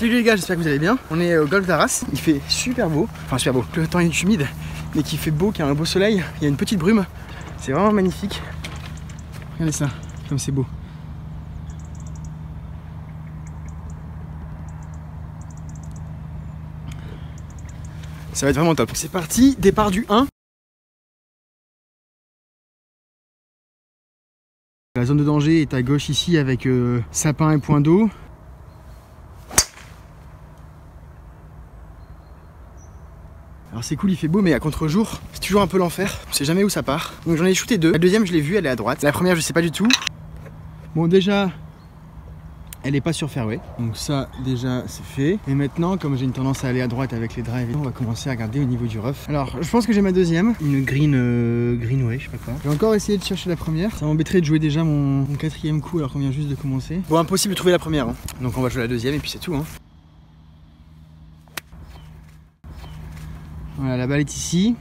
Salut les gars, j'espère que vous allez bien. On est au golf d'Arras, il fait super beau, enfin super beau, le temps est humide, mais qu'il fait beau, qu'il y a un beau soleil, il y a une petite brume, c'est vraiment magnifique. Regardez ça, comme c'est beau. Ça va être vraiment top. C'est parti, départ du 1. La zone de danger est à gauche ici avec sapin et point d'eau. Alors c'est cool, il fait beau, mais à contre-jour, c'est toujours un peu l'enfer. On sait jamais où ça part. Donc j'en ai shooté deux. La deuxième, je l'ai vue, elle est à droite. La première, je sais pas du tout. Bon, déjà, elle est pas sur fairway. Donc ça, déjà, c'est fait. Et maintenant, comme j'ai une tendance à aller à droite avec les drives, on va commencer à regarder au niveau du rough. Alors, je pense que j'ai ma deuxième. Une greenway, je sais pas quoi. Je vais encore essayer de chercher la première. Ça m'embêterait de jouer déjà mon quatrième coup alors qu'on vient juste de commencer. Bon, impossible de trouver la première. Hein. Donc on va jouer la deuxième et puis c'est tout. Hein. Voilà, la balle est ici.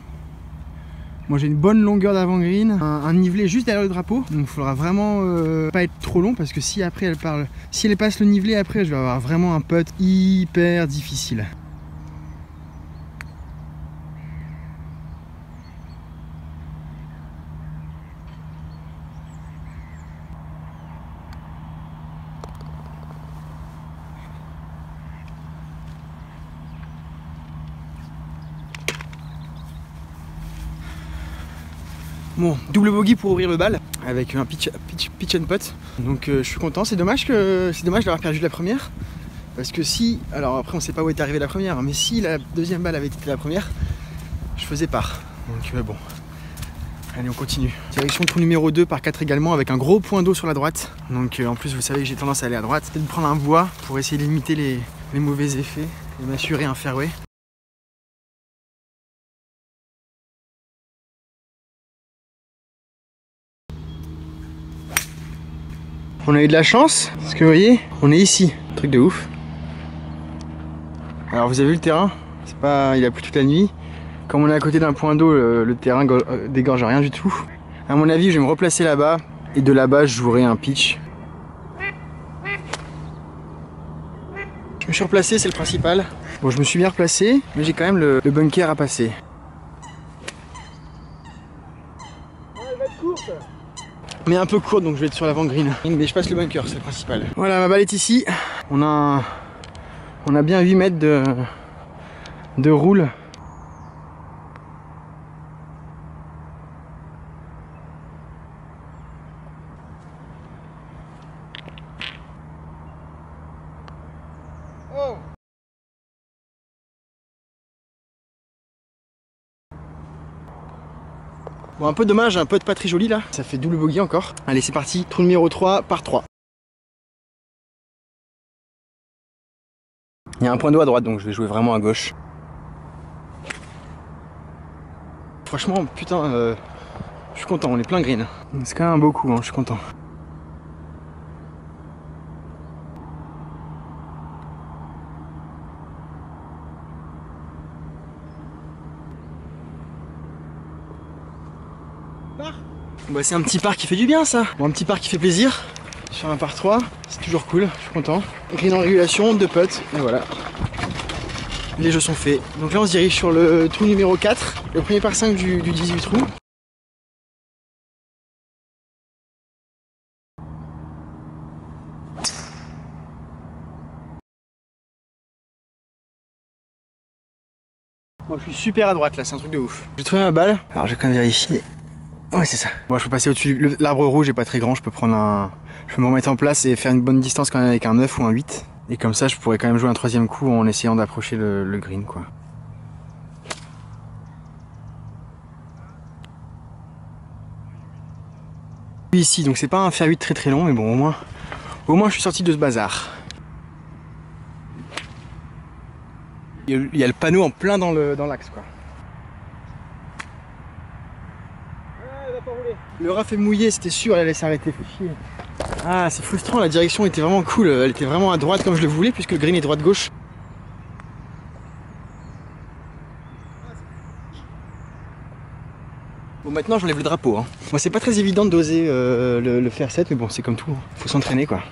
Moi j'ai une bonne longueur d'avant-green, un nivelet juste derrière le drapeau. Donc il faudra vraiment pas être trop long parce que si après si elle passe le nivelet après, je vais avoir vraiment un putt hyper difficile. Bon, double bogey pour ouvrir le bal avec un pitch and putt. Donc je suis content, c'est dommage d'avoir perdu la première. Parce que si, alors après on sait pas où est arrivée la première, mais si la deuxième balle avait été la première, je faisais part. Donc bon, allez on continue. Direction trou numéro 2 par 4 également avec un gros point d'eau sur la droite. Donc en plus vous savez que j'ai tendance à aller à droite. Peut-être prendre un bois pour essayer de limiter les mauvais effets et m'assurer un fairway. On a eu de la chance, parce que vous voyez, on est ici, truc de ouf. Alors vous avez vu le terrain, il a plu toute la nuit. Comme on est à côté d'un point d'eau, le terrain dégorge rien du tout. À mon avis, je vais me replacer là-bas, et de là-bas, je jouerai un pitch. Je me suis replacé, c'est le principal. Bon, je me suis bien replacé, mais j'ai quand même le bunker à passer. Elle va être courte. Mais un peu courte, donc je vais être sur l'avant-green. Mais je passe le bunker, c'est le principal. Voilà, ma balle est ici. On a bien 8 mètres de roule. Oh. Bon, un peu dommage, un putt pas très joli là. Ça fait double bogey encore. Allez, c'est parti. Trou numéro 3 par 3. Il y a un point d'eau à droite, donc je vais jouer vraiment à gauche. Franchement, putain, je suis content, on est plein green. C'est quand même un beau coup, hein, je suis content. Bah, c'est un petit parc qui fait du bien ça. Bon, un petit parc qui fait plaisir. Sur un par 3, c'est toujours cool, je suis content. Green en régulation, 2 putts, et voilà. Les jeux sont faits. Donc là on se dirige sur le trou numéro 4, le premier par 5 du 18 trou. Moi je suis super à droite là, c'est un truc de ouf. J'ai trouvé ma balle, alors je vais quand même vérifier. Ouais, c'est ça. Bon, je peux passer au-dessus. L'arbre rouge est pas très grand, je peux me remettre en place et faire une bonne distance quand même avec un 9 ou un 8. Et comme ça, je pourrais quand même jouer un troisième coup en essayant d'approcher le green, quoi. Ici, donc c'est pas un fer 8 très très long, mais bon, au moins je suis sorti de ce bazar. Il y a le panneau en plein dans l'axe, quoi. Le rough est mouillé, c'était sûr, elle allait s'arrêter, fait chier. Ah, c'est frustrant, la direction était vraiment cool, elle était vraiment à droite comme je le voulais, puisque le green est droite-gauche. Bon, maintenant j'enlève le drapeau. Hein. Moi, c'est pas très évident d'oser le faire 7, mais bon, c'est comme tout, hein. Faut s'entraîner, quoi.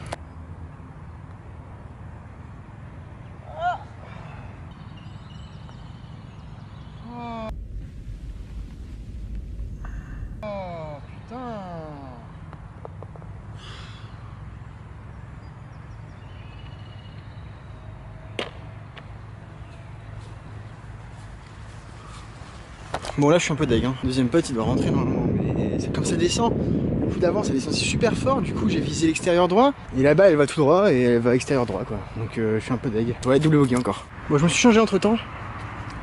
Bon là je suis un peu deg, hein. Deuxième putt il doit rentrer normalement, mais c'est comme ça descend. Le coup d'avant ça descend super fort, du coup j'ai visé l'extérieur droit, et là-bas elle va tout droit et elle va extérieur droit quoi. Donc je suis un peu deg. Ouais, double bogey encore. Bon je me suis changé entre temps,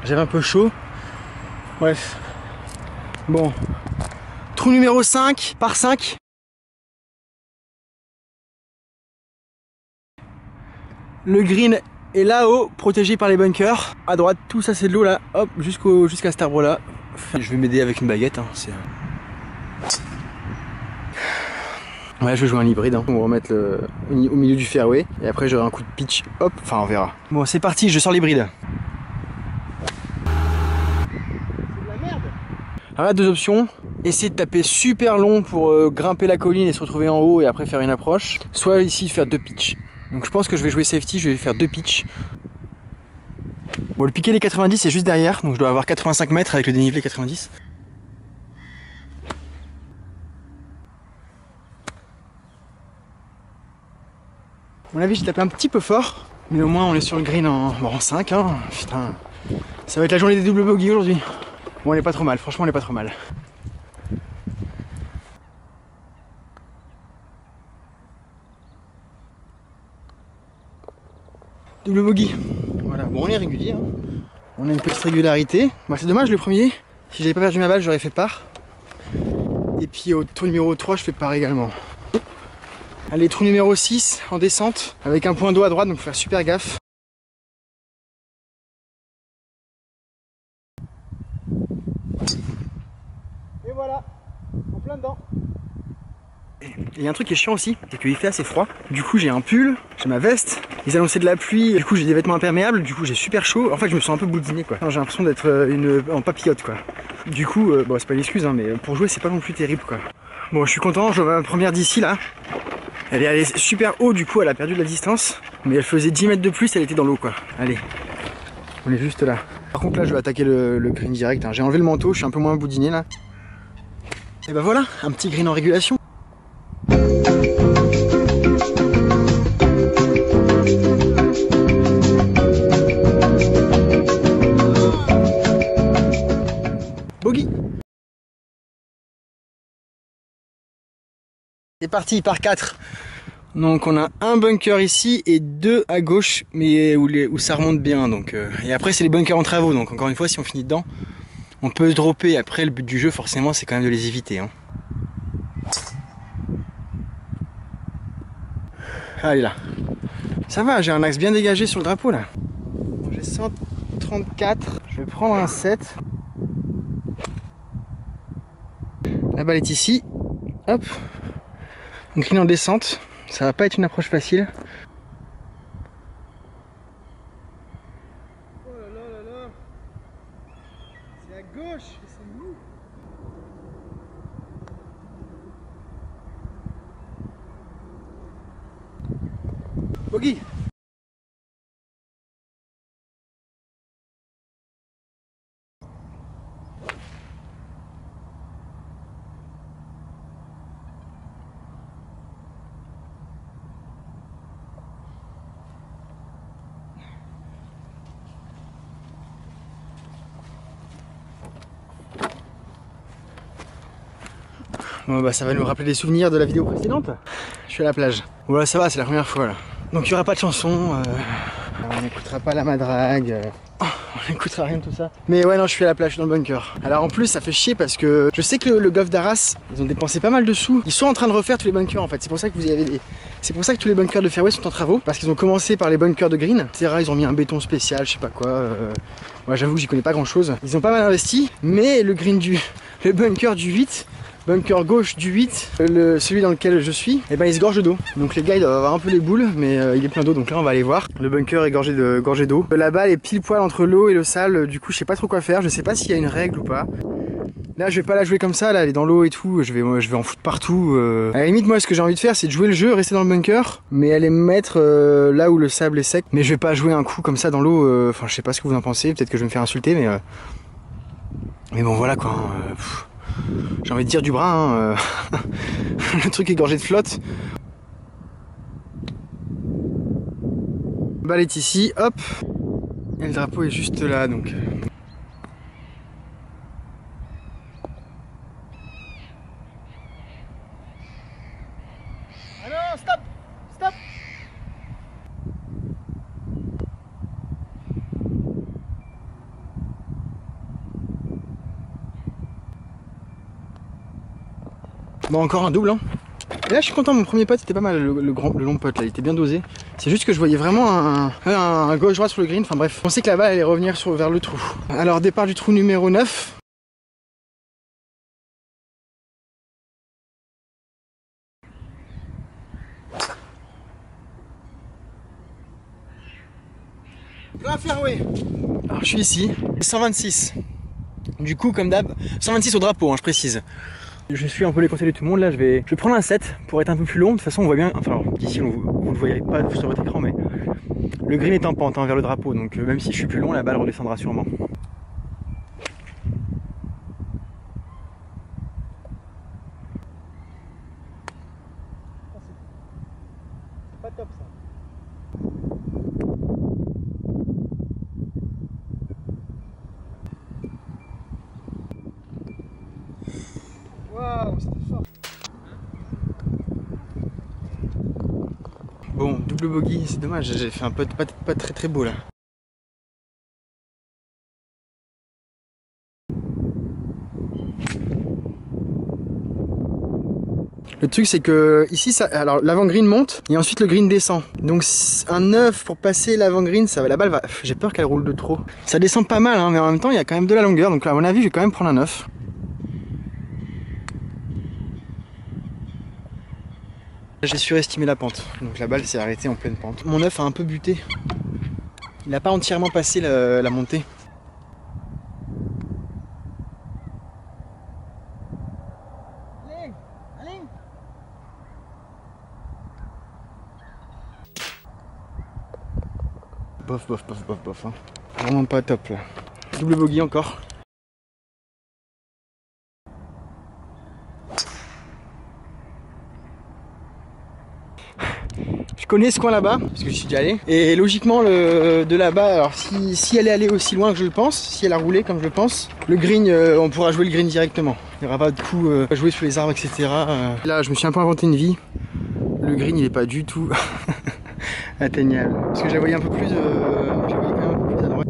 j'avais un peu chaud. Bref. Bon. Trou numéro 5 par 5. Le green est là-haut, protégé par les bunkers. À droite, tout ça c'est de l'eau là, hop, jusqu'à cet arbre là. Je vais m'aider avec une baguette. Hein. Ouais, je vais jouer un hybride. Hein. On va remettre au milieu du fairway. Et après j'aurai un coup de pitch, hop, enfin on verra. Bon, c'est parti, je sors l'hybride. Alors là, deux options. Essayer de taper super long pour grimper la colline et se retrouver en haut et après faire une approche. Soit ici faire deux pitchs. Donc je pense que je vais jouer safety, je vais faire deux pitchs. Bon, le piqué les 90 c'est juste derrière, donc je dois avoir 85 mètres avec le dénivelé 90. À mon avis j'ai tapé un petit peu fort, mais au moins on est sur le green en 5. Hein. Putain, ça va être la journée des doubles bogeys aujourd'hui. Bon, on est pas trop mal, franchement on est pas trop mal. Double bogey. Voilà, bon on est régulier. Hein. On a une petite régularité. Bah, c'est dommage le premier. Si j'avais pas perdu ma balle, j'aurais fait part. Et puis au trou numéro 3, je fais part également. Allez, trou numéro 6 en descente, avec un point d'eau à droite, donc faut faire super gaffe. Et voilà, en plein dedans. Et il y a un truc qui est chiant aussi, c'est qu'il fait assez froid. Du coup j'ai un pull, j'ai ma veste, ils annonçaient de la pluie, du coup j'ai des vêtements imperméables, du coup j'ai super chaud. En fait je me sens un peu boudiné quoi. J'ai l'impression d'être en papillote quoi. Du coup, bon c'est pas une excuse hein, mais pour jouer c'est pas non plus terrible quoi. Bon je suis content, je vois ma première d'ici là. Elle est allée super haut du coup, elle a perdu de la distance. Mais elle faisait 10 mètres de plus, elle était dans l'eau quoi. Allez, on est juste là. Par contre là je vais attaquer le green direct, hein. J'ai enlevé le manteau, je suis un peu moins boudiné là. Et bah voilà, un petit green en régulation. Bogey. C'est parti par 4. Donc on a un bunker ici et deux à gauche, mais où ça remonte bien. Donc, et après c'est les bunkers en travaux, donc encore une fois si on finit dedans, on peut se dropper. Après le but du jeu forcément c'est quand même de les éviter. Hein. Allez là. Ça va, j'ai un axe bien dégagé sur le drapeau là. J'ai 134, je vais prendre un 7. La balle est ici. Hop. On green en descente. Ça va pas être une approche facile. Oh là là là là. C'est à gauche et c'est mou. Bogey. Bon bah ça va nous rappeler des souvenirs de la vidéo précédente. Je suis à la plage. Voilà, ça va, c'est la première fois là. Donc il n'y aura pas de chanson, on n'écoutera pas la madrague, on n'écoutera rien de tout ça. Mais ouais non, je suis à la plage, je suis dans le bunker. Alors en plus ça fait chier parce que je sais que le golf d'Arras, ils ont dépensé pas mal de sous. Ils sont en train de refaire tous les bunkers en fait, c'est pour ça que vous y avez des... C'est pour ça que tous les bunkers de fairway sont en travaux. Parce qu'ils ont commencé par les bunkers de green, etc. Ils ont mis un béton spécial, je sais pas quoi. Moi j'avoue que j'y connais pas grand chose. Ils ont pas mal investi, mais le bunker du 8... Bunker gauche du 8, celui dans lequel je suis, et ben il se gorge d'eau. Donc les gars ils doivent avoir un peu les boules, mais il est plein d'eau, donc là on va aller voir. Le bunker est gorgé d'eau. La balle est pile poil entre l'eau et le sale, du coup je sais pas trop quoi faire, je sais pas s'il y a une règle ou pas. Là je vais pas la jouer comme ça, là elle est dans l'eau et tout, je vais en foutre partout. À la limite moi ce que j'ai envie de faire c'est de jouer le jeu, rester dans le bunker, mais aller me mettre là où le sable est sec. Mais je vais pas jouer un coup comme ça dans l'eau, enfin je sais pas ce que vous en pensez, peut-être que je vais me faire insulter, mais bon voilà quoi. J'ai envie de dire du bras, hein. Le truc est gorgé de flotte. La balle est ici, hop. Et le drapeau est juste là donc. Bon, encore un double, hein. Et là je suis content, mon premier putt c'était pas mal, le long putt là, il était bien dosé. C'est juste que je voyais vraiment un gauche-droite sur le green, enfin bref. On sait que la balle allait revenir vers le trou. Alors départ du trou numéro 9. Plein fairway. Alors je suis ici, 126. Du coup comme d'hab, 126 au drapeau, hein, je précise. Je suis un peu les conseils de tout le monde, là je vais prendre un 7 pour être un peu plus long. De toute façon on voit bien, enfin d'ici vous ne voyez pas sur votre écran, mais le green est en pente vers le drapeau, donc même si je suis plus long, la balle redescendra sûrement. C'est pas top ça. Waouh, c'était fort. Bon, double bogey, c'est dommage, j'ai fait un putt pas très très beau là. Le truc c'est que ici, alors l'avant-green monte et ensuite le green descend. Donc un 9 pour passer l'avant-green, la balle va. J'ai peur qu'elle roule de trop. Ça descend pas mal, hein, mais en même temps il y a quand même de la longueur. Donc là, à mon avis, je vais quand même prendre un 9. J'ai surestimé la pente, donc la balle s'est arrêtée en pleine pente. Mon 9 a un peu buté. Il n'a pas entièrement passé la montée. Allez. Bof. Hein. Vraiment pas top là. Double bogey encore. Je connais ce coin là-bas, parce que j'y suis déjà allé. Et logiquement, de là-bas, alors si elle est allée aussi loin que je le pense, si elle a roulé comme je le pense, le green, on pourra jouer le green directement. Il n'y aura pas de coup à jouer sous les arbres, etc. Là, je me suis un peu inventé une vie. Le green, il n'est pas du tout atteignable. Parce que j'avais un peu plus, j'avais quand même un peu plus à droite.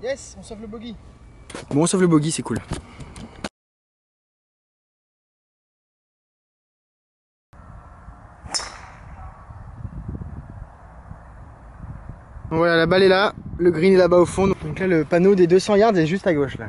Yes, on sauve le bogey. Bon, on sauve le bogey, c'est cool. Voilà, la balle est là, le green est là-bas au fond. Donc là, le panneau des 200 yards est juste à gauche là.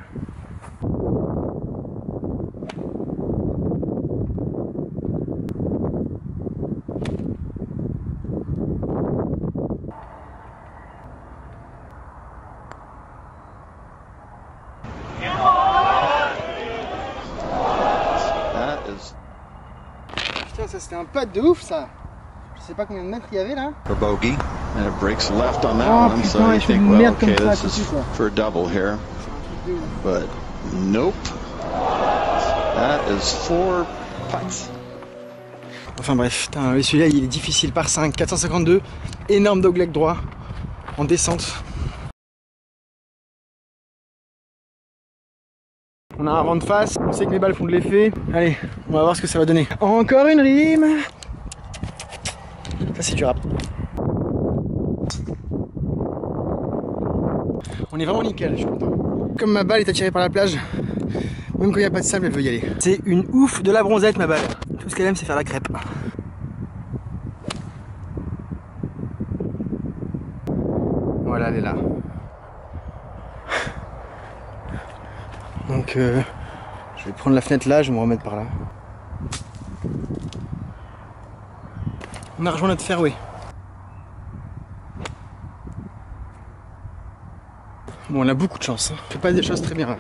Putain, ça c'était un putt de ouf ça. Je sais pas combien de mètres il y avait là. For bogey, and it breaks left on that Oh, one, so putain, you je fais think, une well, merde okay, comme ça, this is tout ça. for a double here, but nope. That is 4 putts. Enfin bref, celui-là il est difficile par 5, 452, énorme dogleg droit en descente. On a un vent de face, on sait que les balles font de l'effet. Allez, on va voir ce que ça va donner. Encore une rime. Ça c'est du rap. On est vraiment nickel, je suis content. Comme ma balle est attirée par la plage, même quand il n'y a pas de sable, elle veut y aller. C'est une ouf de la bronzette ma balle. Tout ce qu'elle aime c'est faire la crêpe. Voilà, elle est là. Donc je vais prendre la fenêtre là, je vais me remettre par là. On a rejoint notre fairway. Bon, on a beaucoup de chance, hein. On fait pas des choses très bien.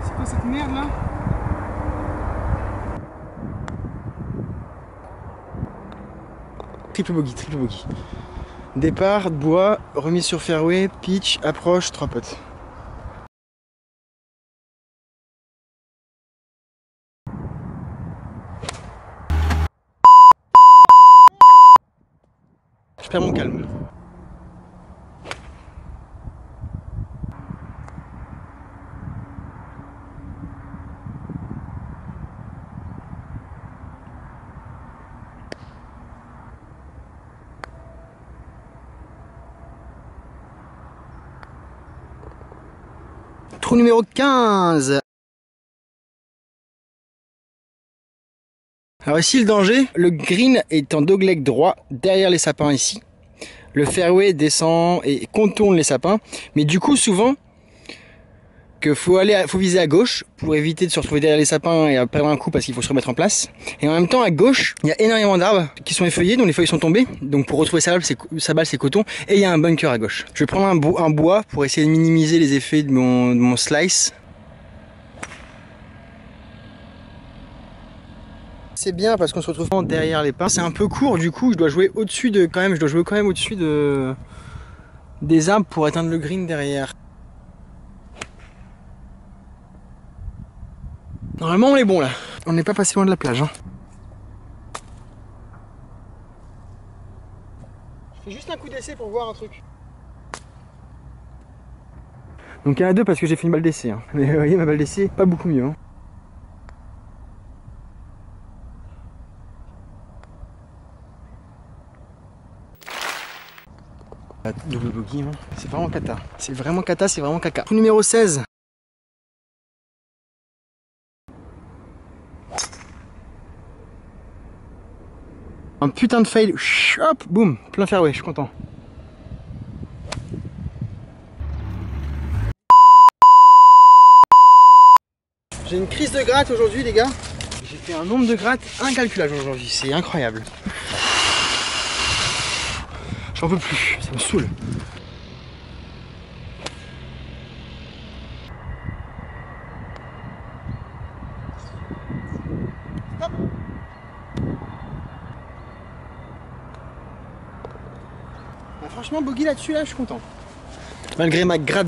C'est quoi cette merde là? Triple bogey, triple bogey. Départ, bois, remise sur fairway, pitch, approche, 3 putts. perds mon calme. Trou numéro 15. Alors ici le danger, le green est en dogleg droit derrière les sapins ici. Le fairway descend et contourne les sapins. Mais du coup souvent que faut viser à gauche pour éviter de se retrouver derrière les sapins et à perdre un coup parce qu'il faut se remettre en place. Et en même temps à gauche, il y a énormément d'arbres qui sont effeuillés, dont les feuilles sont tombées. Donc pour retrouver sa balle c'est coton. Et il y a un bunker à gauche. Je vais prendre un bois pour essayer de minimiser les effets de mon slice. C'est bien parce qu'on se retrouve derrière les pins. C'est un peu court, du coup je dois jouer au-dessus de je dois jouer quand même au-dessus des arbres pour atteindre le green derrière. Normalement on est bon là. On n'est pas passé loin de la plage. Hein. Je fais juste un coup d'essai pour voir un truc. Donc il y en a deux parce que j'ai fait une balle d'essai. Hein. Mais vous voyez ma balle d'essai, pas beaucoup mieux. Hein. Double bogey, hein. C'est vraiment cata. C'est vraiment cata, c'est vraiment caca. Trou numéro 16. Un putain de fail. Hop, boum, plein fairway, je suis content. J'ai une crise de gratte aujourd'hui les gars. J'ai fait un nombre de grattes incalculable aujourd'hui, c'est incroyable. J'en peux plus, ça me saoule. Stop. Bah, franchement, bogey là-dessus, là, je suis content. Malgré ma gratte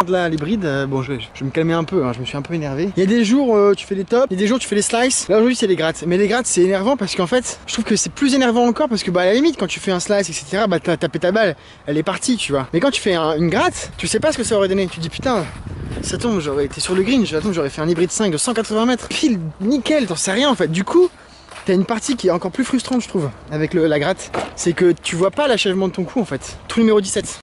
là, les brides, bon je vais me calmer un peu, hein, je me suis un peu énervé. Il y a des jours tu fais les tops, il y a des jours tu fais les slices. Là aujourd'hui c'est les grattes, mais les grattes c'est énervant parce qu'en fait je trouve que c'est plus énervant encore parce que bah à la limite quand tu fais un slice etc bah t'as tapé ta balle, elle est partie tu vois. Mais quand tu fais une gratte, tu sais pas ce que ça aurait donné, tu te dis putain ça tombe, j'aurais été sur le green, j'aurais fait un hybride 5 de 180 mètres, pile nickel, t'en sais rien en fait. Du coup t'as une partie qui est encore plus frustrante je trouve avec la gratte, c'est que tu vois pas l'achèvement de ton coup en fait. Trou numéro 17.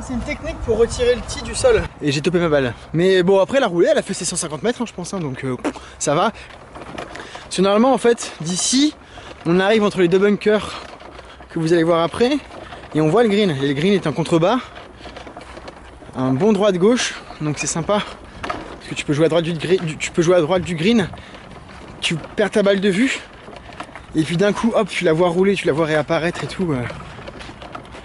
C'est une technique pour retirer le tee du sol. Et j'ai topé ma balle. Mais bon après la roulée elle a fait ses 150 mètres hein, je pense hein, donc ça va. Parce que normalement en fait d'ici on arrive entre les deux bunkers que vous allez voir après et on voit le green. Et le green est un contrebas. Un bon droit de gauche. Donc c'est sympa. Parce que tu peux jouer à droite du green. Tu perds ta balle de vue. Et puis d'un coup hop tu la vois rouler, tu la vois réapparaître et tout.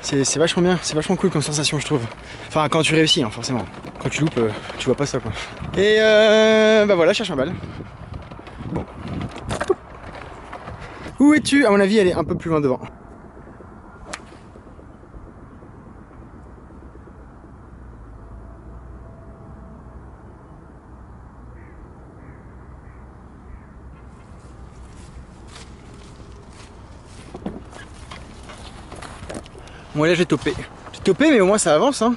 C'est vachement bien, c'est vachement cool comme sensation je trouve. Enfin quand tu réussis hein, forcément. Quand tu loupes, tu vois pas ça quoi. Et bah voilà, je cherche ma balle. Bon. Où es-tu? À mon avis elle est un peu plus loin devant. Bon là j'ai topé. J'ai topé mais au moins ça avance hein.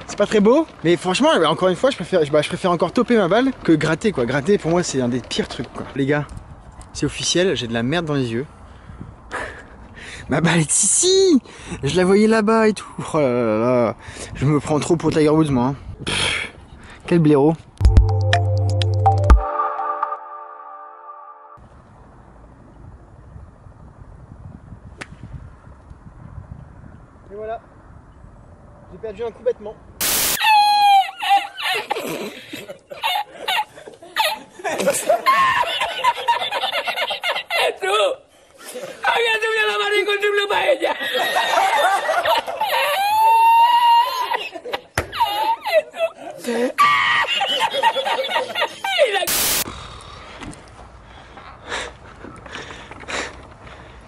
C'est pas très beau. Mais franchement encore une fois je préfère encore toper ma balle que gratter quoi. Gratter pour moi c'est un des pires trucs quoi. Les gars, c'est officiel, j'ai de la merde dans les yeux. Ma balle est ici. Je la voyais là-bas et tout. Oh là là là. Je me prends trop pour Tiger Woods moi hein. Pff, quel blaireau. Et voilà, j'ai perdu un coup bêtement.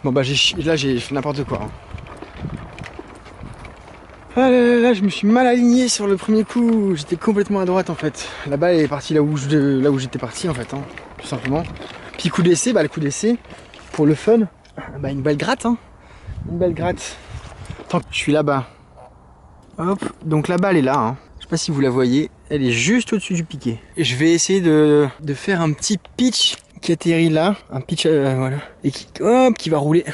Bon bah là j'ai fait n'importe quoi. Hein. Ah là là là, je me suis mal aligné sur le premier coup. J'étais complètement à droite en fait. La balle est partie là où j'étais parti en fait, hein, tout simplement. Puis coup d'essai, bah le coup d'essai, pour le fun, bah une belle gratte, hein. Une belle gratte. Tant que je suis là-bas. Hop, donc la balle est là, hein. Je sais pas si vous la voyez, elle est juste au-dessus du piquet. Et je vais essayer de faire un petit pitch qui atterrit là, un pitch voilà, et qui va rouler.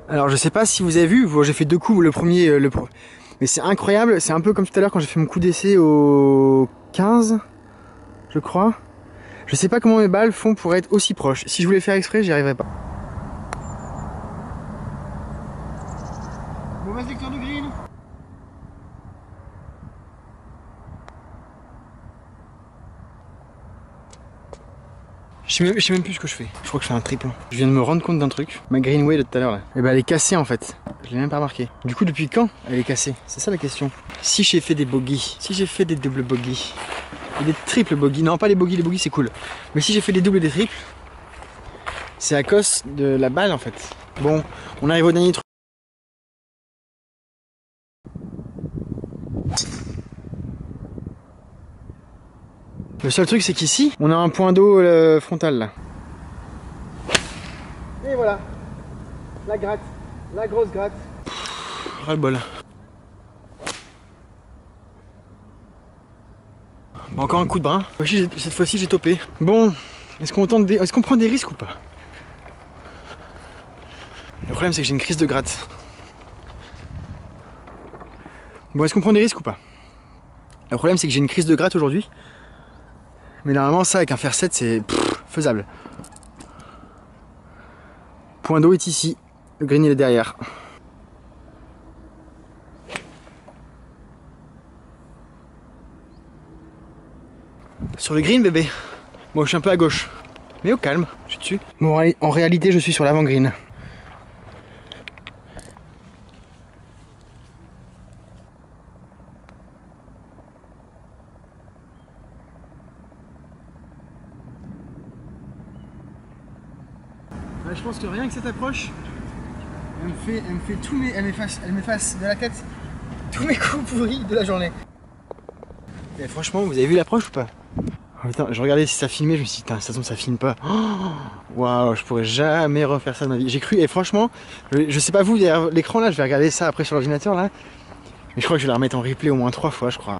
Alors je sais pas si vous avez vu, j'ai fait 2 coups, le premier, mais c'est incroyable, c'est un peu comme tout à l'heure quand j'ai fait mon coup d'essai au 15, je crois. Je sais pas comment mes balles font pour être aussi proches. Si je voulais faire exprès, j'y arriverais pas. Mauvais secteur de green. Je sais même plus ce que je fais. Je crois que je fais un triple. Je viens de me rendre compte d'un truc. Ma greenway de tout à l'heure là. Et bah elle est cassée en fait. Je l'ai même pas remarqué. Du coup depuis quand elle est cassée? C'est ça la question. Si j'ai fait des bogeys, si j'ai fait des doubles bogeys et des triples bogeys, non pas les bogeys c'est cool. Mais si j'ai fait des doubles et des triples, c'est à cause de la balle en fait. Bon, on arrive au dernier truc. Le seul truc c'est qu'ici, on a un point d'eau frontal là. Et voilà, la gratte, la grosse gratte. Ras le bol. Bon, encore un coup de brin. Cette fois-ci j'ai topé. Bon, est-ce qu'on prend des risques ou pas? Le problème c'est que j'ai une crise de gratte. Bon, est-ce qu'on prend des risques ou pas? Le problème c'est que j'ai une crise de gratte aujourd'hui. Mais normalement ça avec un fer 7 c'est faisable. Point d'eau est ici. Le green il est derrière. Sur le green bébé. Bon je suis un peu à gauche. Mais au calme, je suis dessus. Bon en réalité je suis sur l'avant green. Bah, je pense que rien que cette approche, elle m'efface de la tête tous mes coups pourris de la journée. Et franchement, vous avez vu l'approche ou pas? Oh, putain, je regardais si ça filmait, je me suis dit, ça tombe, ça filme pas. Waouh, je pourrais jamais refaire ça de ma vie. J'ai cru, et franchement, je sais pas vous, derrière l'écran là, je vais regarder ça après sur l'ordinateur là. Mais je crois que je vais la remettre en replay au moins 3 fois, je crois.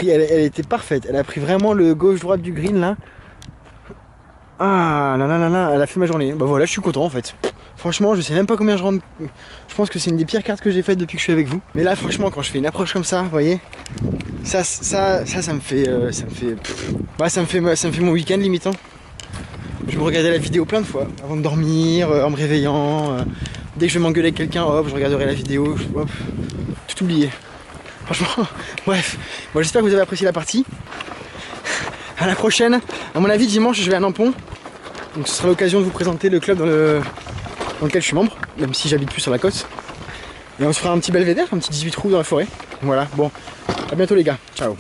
Elle était parfaite, elle a pris vraiment le gauche-droite du green là. Ah là là là là, elle a fait ma journée. Bah voilà, je suis content en fait. Franchement, je sais même pas combien je rentre. Je pense que c'est une des pires cartes que j'ai faites depuis que je suis avec vous. Mais là, franchement, quand je fais une approche comme ça, vous voyez, ça me fait, bah, ça me fait mon week-end limite. Hein. Je me regardais la vidéo plein de fois avant de dormir, en me réveillant. Dès que je vais m'engueuler avec quelqu'un, hop, je regarderai la vidéo, hop, tout oublié. Franchement, bref. Bon, j'espère que vous avez apprécié la partie. À la prochaine. À mon avis, dimanche, je vais à Nampont. Donc ce sera l'occasion de vous présenter le club dans lequel je suis membre, même si j'habite plus sur la côte. Et on se fera un petit belvédère, un petit 18 trous dans la forêt. Voilà, bon, à bientôt les gars, ciao.